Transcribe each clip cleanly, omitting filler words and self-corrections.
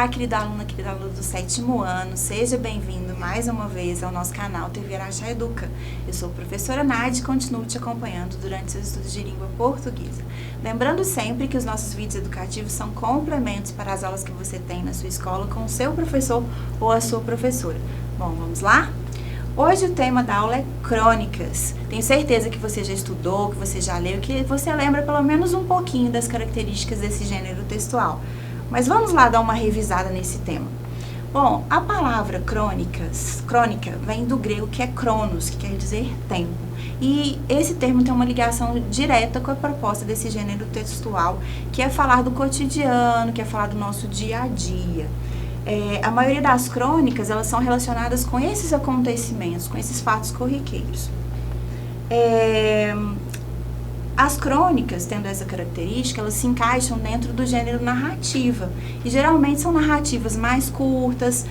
Olá, querida aluna do 7º ano, seja bem-vindo mais uma vez ao nosso canal TV Araxá Educa. Eu sou a professora Nádia e continuo te acompanhando durante seus estudos de língua portuguesa. Lembrando sempre que os nossos vídeos educativos são complementos para as aulas que você tem na sua escola com o seu professor ou a sua professora. Bom, vamos lá? Hoje o tema da aula é crônicas. Tenho certeza que você já estudou, que você já leu, que você lembra pelo menos um pouquinho das características desse gênero textual. Mas vamos lá dar uma revisada nesse tema. Bom, a palavra crônica vem do grego que é cronos, que quer dizer tempo. E esse termo tem uma ligação direta com a proposta desse gênero textual, que é falar do cotidiano, que é falar do nosso dia a dia. A maioria das crônicas, elas são relacionadas com esses acontecimentos, com esses fatos corriqueiros. As crônicas, tendo essa característica, elas se encaixam dentro do gênero narrativa. E geralmente são narrativas mais curtas,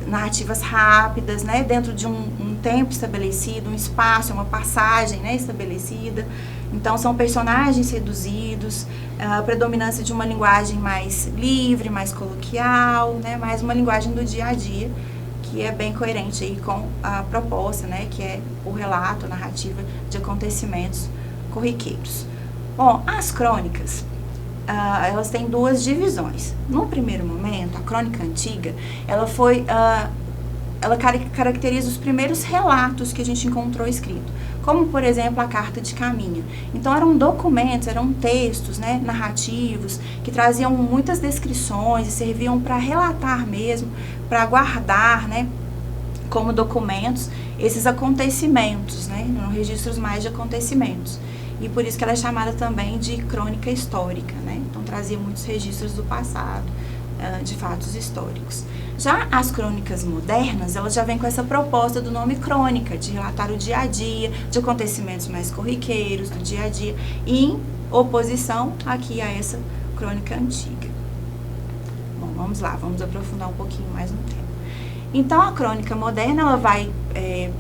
narrativas rápidas, né, dentro de um tempo estabelecido, um espaço, uma passagem, né, estabelecida. Então são personagens reduzidos, a predominância de uma linguagem mais livre, mais coloquial, né, mais uma linguagem do dia a dia, que é bem coerente aí com a proposta, né, que é o relato, a narrativa de acontecimentos corriqueiros. Bom, as crônicas, elas têm duas divisões. No primeiro momento, a crônica antiga, ela caracteriza os primeiros relatos que a gente encontrou escrito, como, por exemplo, a Carta de Caminha. Então, eram documentos, eram textos, né, narrativos, que traziam muitas descrições e serviam para relatar mesmo, para guardar, né, como documentos, esses acontecimentos, né, registros mais de acontecimentos. E por isso que ela é chamada também de crônica histórica, né? Então trazia muitos registros do passado, de fatos históricos. Já as crônicas modernas, elas já vêm com essa proposta do nome crônica, de relatar o dia a dia, de acontecimentos mais corriqueiros do dia a dia, em oposição aqui a essa crônica antiga. Bom, vamos lá, vamos aprofundar um pouquinho mais no tema. Então, a crônica moderna, ela vai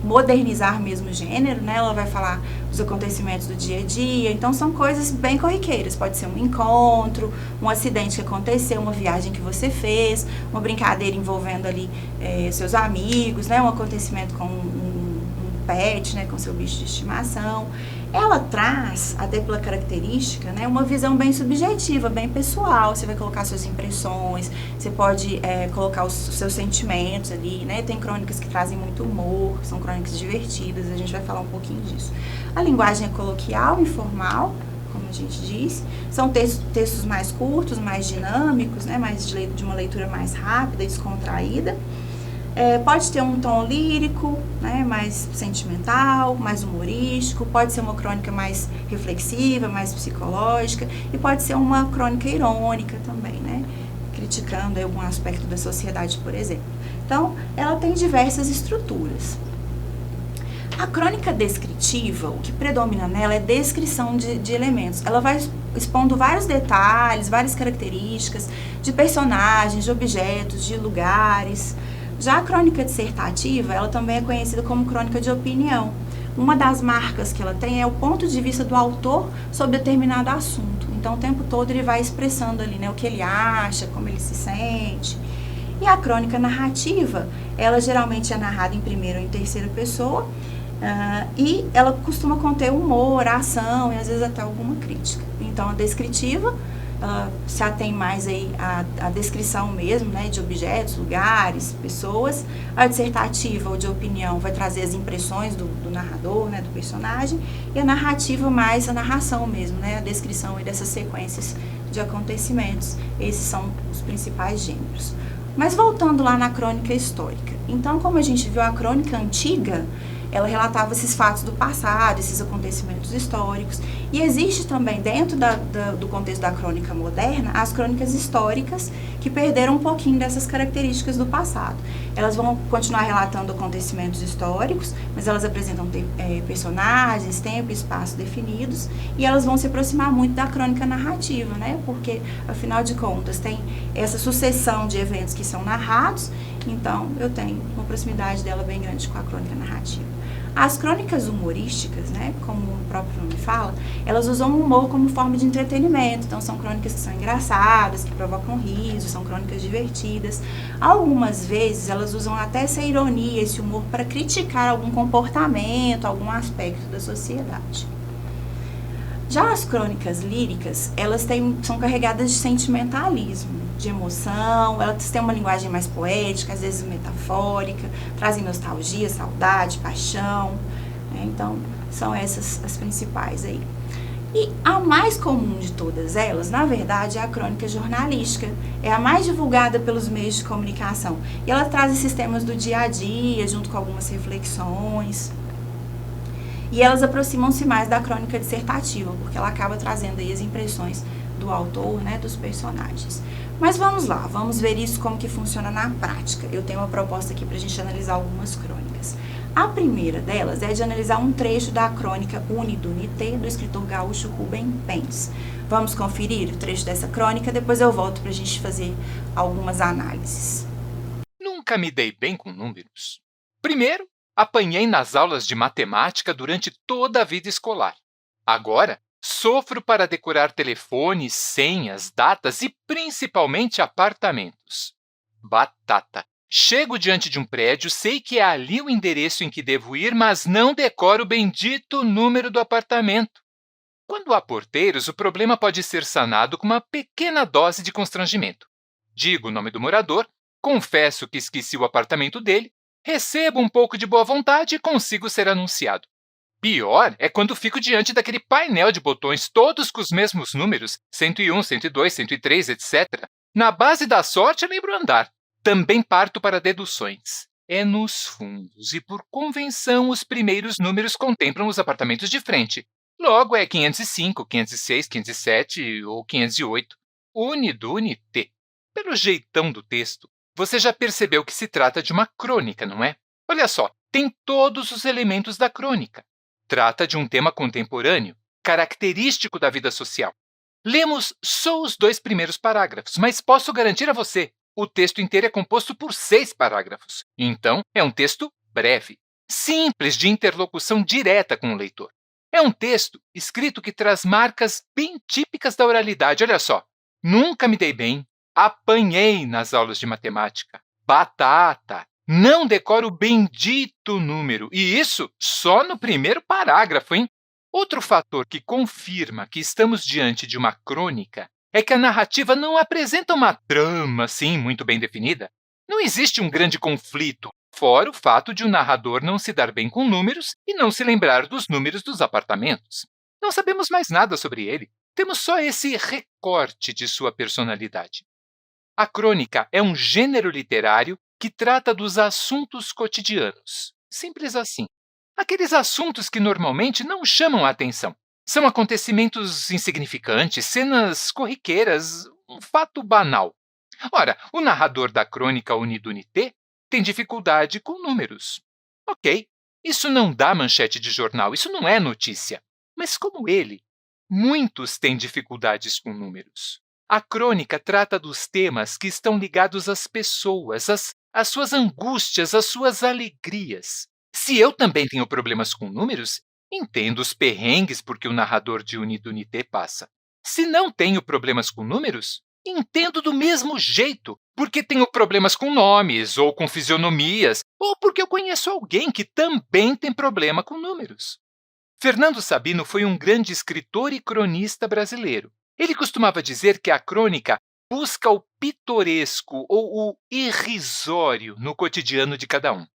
modernizar mesmo o gênero, né? Ela vai falar dos acontecimentos do dia a dia. Então, são coisas bem corriqueiras. Pode ser um encontro, um acidente que aconteceu, uma viagem que você fez, uma brincadeira envolvendo ali seus amigos, né? Um acontecimento com um pet, né? Com seu bicho de estimação. Ela traz, até pela característica, né, uma visão bem subjetiva, bem pessoal. Você vai colocar suas impressões, você pode colocar os seus sentimentos ali, né? Tem crônicas que trazem muito humor, são crônicas divertidas, a gente vai falar um pouquinho disso. A linguagem é coloquial, informal, como a gente disse. São textos mais curtos, mais dinâmicos, né, mais de uma leitura mais rápida, descontraída. Pode ter um tom lírico, né, mais sentimental, mais humorístico, pode ser uma crônica mais reflexiva, mais psicológica, e pode ser uma crônica irônica também, né, criticando algum aspecto da sociedade, por exemplo. Então, ela tem diversas estruturas. A crônica descritiva, o que predomina nela é descrição de elementos. Ela vai expondo vários detalhes, várias características de personagens, de objetos, de lugares. Já a crônica dissertativa, ela também é conhecida como crônica de opinião. Uma das marcas que ela tem é o ponto de vista do autor sobre determinado assunto. Então, o tempo todo ele vai expressando ali, né, o que ele acha, como ele se sente. E a crônica narrativa, ela geralmente é narrada em primeira ou em terceira pessoa, e ela costuma conter humor, ação e às vezes até alguma crítica. Então, a descritiva, ela se atém mais aí à descrição mesmo, né, de objetos, lugares, pessoas. A dissertativa ou de opinião vai trazer as impressões do narrador, né, do personagem. E a narrativa mais a narração mesmo, né, a descrição aí dessas sequências de acontecimentos. Esses são os principais gêneros. Mas voltando lá na crônica histórica. Então, como a gente viu, a crônica antiga, ela relatava esses fatos do passado, esses acontecimentos históricos. E existe também, dentro do contexto da crônica moderna, as crônicas históricas que perderam um pouquinho dessas características do passado. Elas vão continuar relatando acontecimentos históricos, mas elas apresentam personagens, tempo e espaço definidos, e elas vão se aproximar muito da crônica narrativa, né? Porque, afinal de contas, tem essa sucessão de eventos que são narrados Então, eu tenho uma proximidade dela bem grande com a crônica narrativa. As crônicas humorísticas, né, como o próprio nome fala, elas usam o humor como forma de entretenimento. Então, são crônicas que são engraçadas, que provocam riso, são crônicas divertidas. Algumas vezes, elas usam até essa ironia, esse humor, para criticar algum comportamento, algum aspecto da sociedade. Já as crônicas líricas, elas são carregadas de sentimentalismo, de emoção, elas têm uma linguagem mais poética, às vezes metafórica, trazem nostalgia, saudade, paixão, né? Então, são essas as principais aí. E a mais comum de todas elas, na verdade, é a crônica jornalística. É a mais divulgada pelos meios de comunicação. E ela traz esses temas do dia a dia, junto com algumas reflexões. E elas aproximam-se mais da crônica dissertativa, porque ela acaba trazendo aí as impressões do autor, né, dos personagens. Mas vamos lá, vamos ver isso como que funciona na prática. Eu tenho uma proposta aqui para a gente analisar algumas crônicas. A primeira delas é de analisar um trecho da crônica Unidunité, do escritor gaúcho Rubem Pens. Vamos conferir o trecho dessa crônica, depois eu volto para a gente fazer algumas análises. Nunca me dei bem com números. Primeiro, apanhei nas aulas de matemática durante toda a vida escolar. Agora, sofro para decorar telefones, senhas, datas e principalmente apartamentos. Batata. Chego diante de um prédio, sei que é ali o endereço em que devo ir, mas não decoro o bendito número do apartamento. Quando há porteiros, o problema pode ser sanado com uma pequena dose de constrangimento. Digo o nome do morador, confesso que esqueci o apartamento dele, recebo um pouco de boa vontade e consigo ser anunciado. Pior é quando fico diante daquele painel de botões, todos com os mesmos números, 101, 102, 103, etc. Na base da sorte, lembro andar. Também parto para deduções. É nos fundos e, por convenção, os primeiros números contemplam os apartamentos de frente. Logo é 505, 506, 507 ou 508. Unidunité. Pelo jeitão do texto, você já percebeu que se trata de uma crônica, não é? Olha só, tem todos os elementos da crônica. Trata de um tema contemporâneo, característico da vida social. Lemos só os 2 primeiros parágrafos, mas posso garantir a você, o texto inteiro é composto por 6 parágrafos. Então, é um texto breve, simples de interlocução direta com o leitor. É um texto escrito que traz marcas bem típicas da oralidade. Olha só, nunca me dei bem, apanhei nas aulas de matemática, batata, não decoro o bendito número, e isso só no primeiro parágrafo, hein? Outro fator que confirma que estamos diante de uma crônica é que a narrativa não apresenta uma trama, assim, muito bem definida. Não existe um grande conflito, fora o fato de o narrador não se dar bem com números e não se lembrar dos números dos apartamentos. Não sabemos mais nada sobre ele, temos só esse recorte de sua personalidade. A crônica é um gênero literário que trata dos assuntos cotidianos. Simples assim. Aqueles assuntos que normalmente não chamam a atenção. São acontecimentos insignificantes, cenas corriqueiras, um fato banal. Ora, o narrador da crônica Unidunité tem dificuldade com números. Ok, isso não dá manchete de jornal, isso não é notícia. Mas como ele, muitos têm dificuldades com números. A crônica trata dos temas que estão ligados às pessoas, às suas angústias, às suas alegrias. Se eu também tenho problemas com números, entendo os perrengues porque o narrador de Unidunité passa. Se não tenho problemas com números, entendo do mesmo jeito, porque tenho problemas com nomes, ou com fisionomias, ou porque eu conheço alguém que também tem problema com números. Fernando Sabino foi um grande escritor e cronista brasileiro. Ele costumava dizer que a crônica busca o pitoresco ou o irrisório no cotidiano de cada um.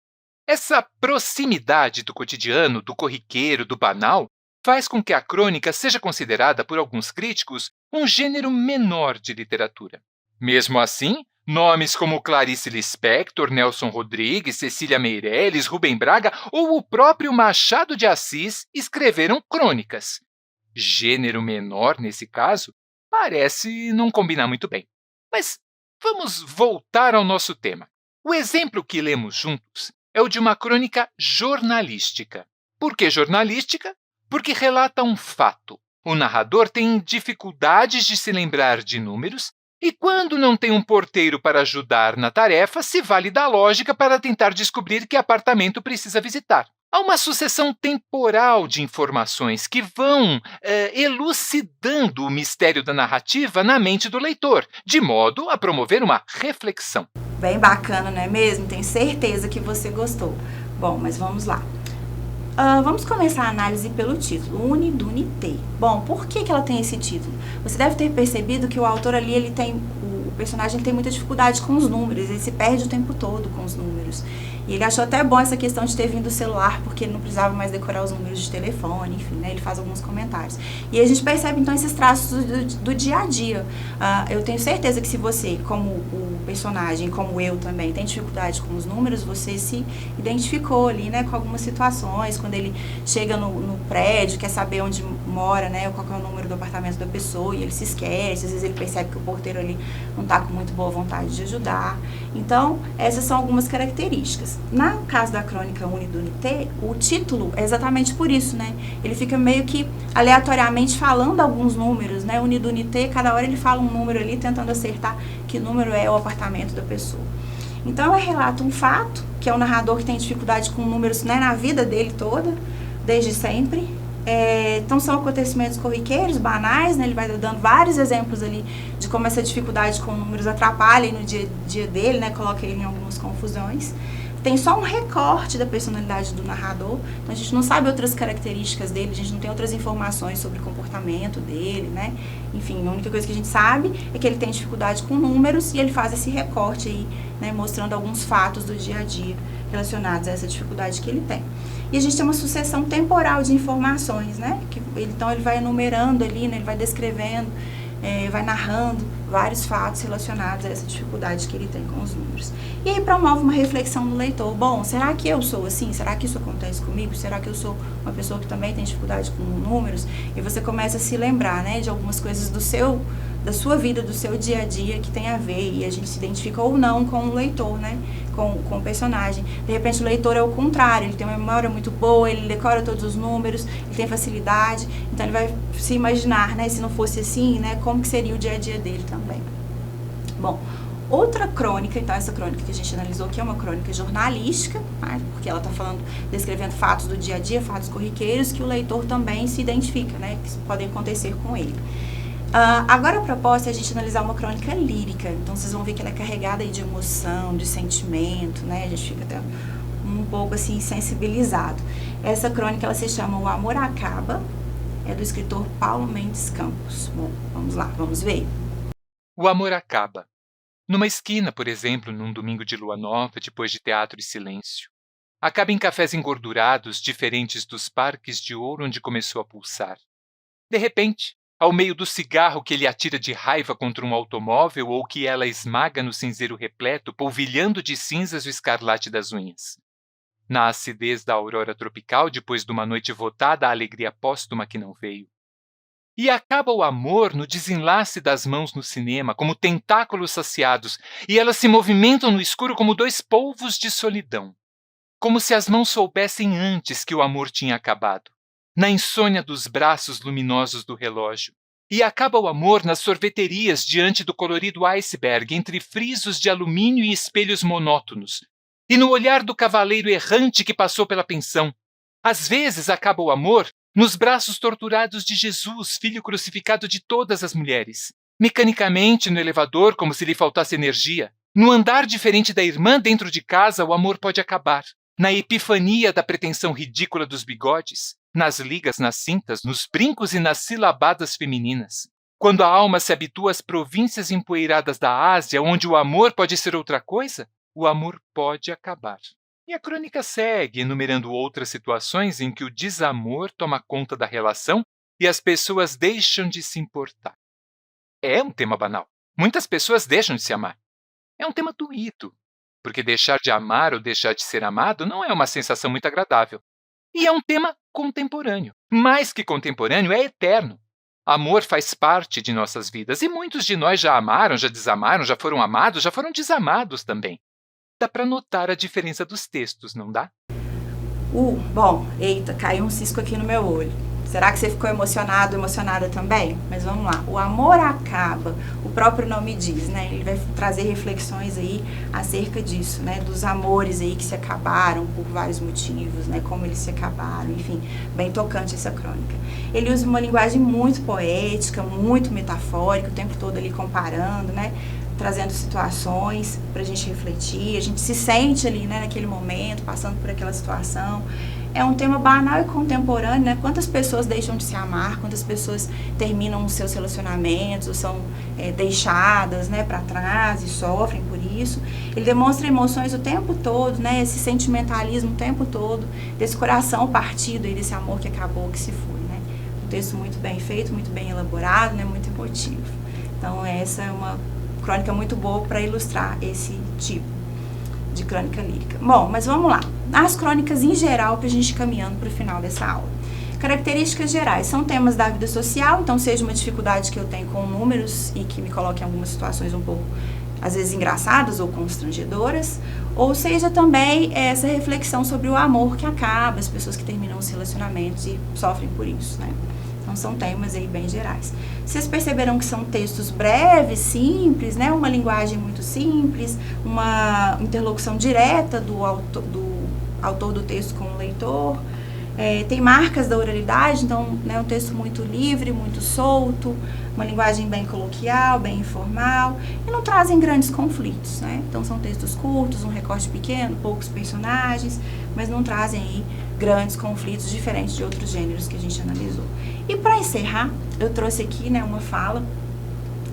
Essa proximidade do cotidiano, do corriqueiro, do banal, faz com que a crônica seja considerada por alguns críticos um gênero menor de literatura. Mesmo assim, nomes como Clarice Lispector, Nelson Rodrigues, Cecília Meirelles, Rubem Braga ou o próprio Machado de Assis escreveram crônicas. Gênero menor, nesse caso, parece não combinar muito bem. Mas vamos voltar ao nosso tema. O exemplo que lemos juntos é o de uma crônica jornalística. Por que jornalística? Porque relata um fato. O narrador tem dificuldades de se lembrar de números E quando não tem um porteiro para ajudar na tarefa, se vale da lógica para tentar descobrir que apartamento precisa visitar. Há uma sucessão temporal de informações que vão elucidando o mistério da narrativa na mente do leitor, de modo a promover uma reflexão. Bem bacana, não é mesmo? Tenho certeza que você gostou. Bom, mas vamos lá. Vamos começar a análise pelo título, Unidunité. Bom, por que ela tem esse título? Você deve ter percebido que o autor ali, o personagem tem muita dificuldade com os números, ele se perde o tempo todo com os números. E ele achou até bom essa questão de ter vindo o celular, porque ele não precisava mais decorar os números de telefone, enfim, né? Ele faz alguns comentários. E a gente percebe, então, esses traços do dia a dia. Eu tenho certeza que se você, como o personagem, como eu também, tem dificuldade com os números, você se identificou ali, né, com algumas situações, quando ele chega no prédio, quer saber onde mora, né, qual é o número do apartamento da pessoa, e ele se esquece, às vezes ele percebe que o porteiro ali não está com muito boa vontade de ajudar. Então, essas são algumas características. No caso da crônica Unidunité, o título é exatamente por isso, né? Ele fica meio que aleatoriamente falando alguns números, né? Unidunité, cada hora ele fala um número ali, tentando acertar que número é o apartamento da pessoa. Então, ela relata um fato, que é o narrador que tem dificuldade com números, né, na vida dele toda, desde sempre. Então, são acontecimentos corriqueiros, banais, né? Ele vai dando vários exemplos ali de como essa dificuldade com números atrapalha no dia a dia dele, né? Coloca ele em algumas confusões. Tem só um recorte da personalidade do narrador, então a gente não sabe outras características dele, a gente não tem outras informações sobre o comportamento dele, né? Enfim, a única coisa que a gente sabe é que ele tem dificuldade com números e ele faz esse recorte aí, né, mostrando alguns fatos do dia a dia relacionados a essa dificuldade que ele tem. E a gente tem uma sucessão temporal de informações, né? Então ele vai enumerando ali, né, ele vai descrevendo, vai narrando vários fatos relacionados a essa dificuldade que ele tem com os números. E aí promove uma reflexão no leitor. Bom, será que eu sou assim? Será que isso acontece comigo? Será que eu sou uma pessoa que também tem dificuldade com números? E você começa a se lembrar, né, de algumas coisas da sua vida, do seu dia a dia que tem a ver, e a gente se identifica ou não com o leitor, né, com o personagem. De repente o leitor é o contrário, ele tem uma memória muito boa, ele decora todos os números, ele tem facilidade, então ele vai se imaginar, né, se não fosse assim, né, como que seria o dia a dia dele também. Bom, outra crônica, então essa crônica que a gente analisou aqui é uma crônica jornalística, né, porque ela está descrevendo fatos do dia a dia, fatos corriqueiros que o leitor também se identifica, né, que podem acontecer com ele. Agora a proposta é a gente analisar uma crônica lírica, então vocês vão ver que ela é carregada aí de emoção, de sentimento, né, a gente fica até um pouco assim sensibilizado. Essa crônica ela se chama O Amor Acaba, é do escritor Paulo Mendes Campos. Bom, vamos lá, vamos ver. O amor acaba. Numa esquina, por exemplo, num domingo de lua nova, depois de teatro e silêncio. Acaba em cafés engordurados, diferentes dos parques de ouro onde começou a pulsar. De repente, ao meio do cigarro que ele atira de raiva contra um automóvel ou que ela esmaga no cinzeiro repleto, polvilhando de cinzas o escarlate das unhas. Na acidez da aurora tropical, depois de uma noite votada à alegria póstuma que não veio. E acaba o amor no desenlace das mãos no cinema, como tentáculos saciados, e elas se movimentam no escuro como dois polvos de solidão. Como se as mãos soubessem antes que o amor tinha acabado. Na insônia dos braços luminosos do relógio. E acaba o amor nas sorveterias diante do colorido iceberg, entre frisos de alumínio e espelhos monótonos. E no olhar do cavaleiro errante que passou pela pensão. Às vezes acaba o amor nos braços torturados de Jesus, filho crucificado de todas as mulheres. Mecanicamente no elevador, como se lhe faltasse energia. No andar diferente da irmã dentro de casa, o amor pode acabar. Na epifania da pretensão ridícula dos bigodes, nas ligas nas cintas, nos brincos e nas silabadas femininas. Quando a alma se habitua às províncias empoeiradas da Ásia, onde o amor pode ser outra coisa, o amor pode acabar. E a crônica segue, enumerando outras situações em que o desamor toma conta da relação e as pessoas deixam de se importar. É um tema banal. Muitas pessoas deixam de se amar. É um tema doído. Porque deixar de amar ou deixar de ser amado não é uma sensação muito agradável. E é um tema contemporâneo. Mais que contemporâneo, é eterno. Amor faz parte de nossas vidas e muitos de nós já amaram, já desamaram, já foram amados, já foram desamados também. Dá para notar a diferença dos textos, não dá? Bom, eita, caiu um cisco aqui no meu olho. Será que você ficou emocionado, emocionada também? Mas vamos lá. O amor acaba, o próprio nome diz, né? Ele vai trazer reflexões aí acerca disso, né? Dos amores aí que se acabaram por vários motivos, né? Como eles se acabaram, enfim, bem tocante essa crônica. Ele usa uma linguagem muito poética, muito metafórica, o tempo todo ali comparando, né? Trazendo situações pra gente refletir, a gente se sente ali, né, naquele momento, passando por aquela situação. É um tema banal e contemporâneo, né? Quantas pessoas deixam de se amar, quantas pessoas terminam os seus relacionamentos, ou são deixadas, né, para trás e sofrem por isso. Ele demonstra emoções o tempo todo, né? Esse sentimentalismo o tempo todo, desse coração partido e desse amor que acabou, que se foi, né? Um texto muito bem feito, muito bem elaborado, né? Muito emotivo. Então essa é uma crônica muito boa para ilustrar esse tipo de crônica lírica. Bom, mas vamos lá. As crônicas em geral, para a gente ir caminhando para o final dessa aula. Características gerais. São temas da vida social, então seja uma dificuldade que eu tenho com números e que me coloque em algumas situações um pouco, às vezes, engraçadas ou constrangedoras, ou seja também essa reflexão sobre o amor que acaba, as pessoas que terminam os relacionamentos e sofrem por isso, né? Então, são temas aí bem gerais. Vocês perceberam que são textos breves, simples, né? Uma linguagem muito simples, uma interlocução direta do autor do texto com o leitor. Tem marcas da oralidade, então, né, um texto muito livre, muito solto, uma linguagem bem coloquial, bem informal, e não trazem grandes conflitos, né? Então, são textos curtos, um recorte pequeno, poucos personagens, mas não trazem aí grandes conflitos, diferentes de outros gêneros que a gente analisou. E para encerrar, eu trouxe aqui, né, uma fala,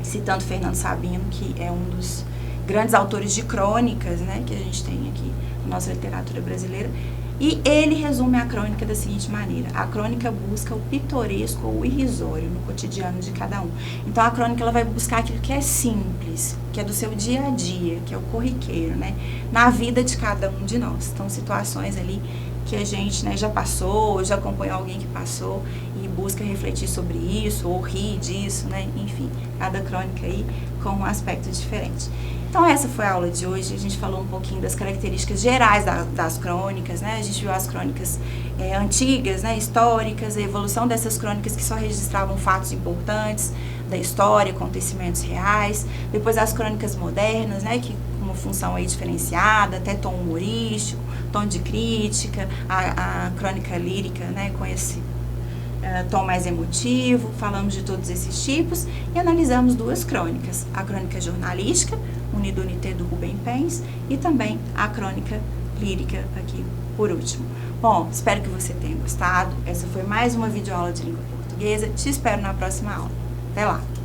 citando Fernando Sabino, que é um dos grandes autores de crônicas, né, que a gente tem aqui na nossa literatura brasileira. E ele resume a crônica da seguinte maneira: a crônica busca o pitoresco ou o irrisório no cotidiano de cada um. Então a crônica ela vai buscar aquilo que é simples, que é do seu dia a dia, que é o corriqueiro, né, na vida de cada um de nós. Então situações ali que a gente, né, já passou, já acompanhou alguém que passou e busca refletir sobre isso, ou rir disso, né, enfim, cada crônica aí com um aspecto diferente. Então essa foi a aula de hoje, a gente falou um pouquinho das características gerais das crônicas, né, a gente viu as crônicas antigas, né, históricas, a evolução dessas crônicas que só registravam fatos importantes da história, acontecimentos reais, depois as crônicas modernas, né, que com uma função aí diferenciada, até tom humorístico, tom de crítica, a crônica lírica, né, com esse tom mais emotivo. Falamos de todos esses tipos e analisamos duas crônicas, a crônica jornalística, Unido Unité, do Rubem Pens, e também a crônica lírica aqui por último. Bom, espero que você tenha gostado. Essa foi mais uma videoaula de língua portuguesa. Te espero na próxima aula. Até lá!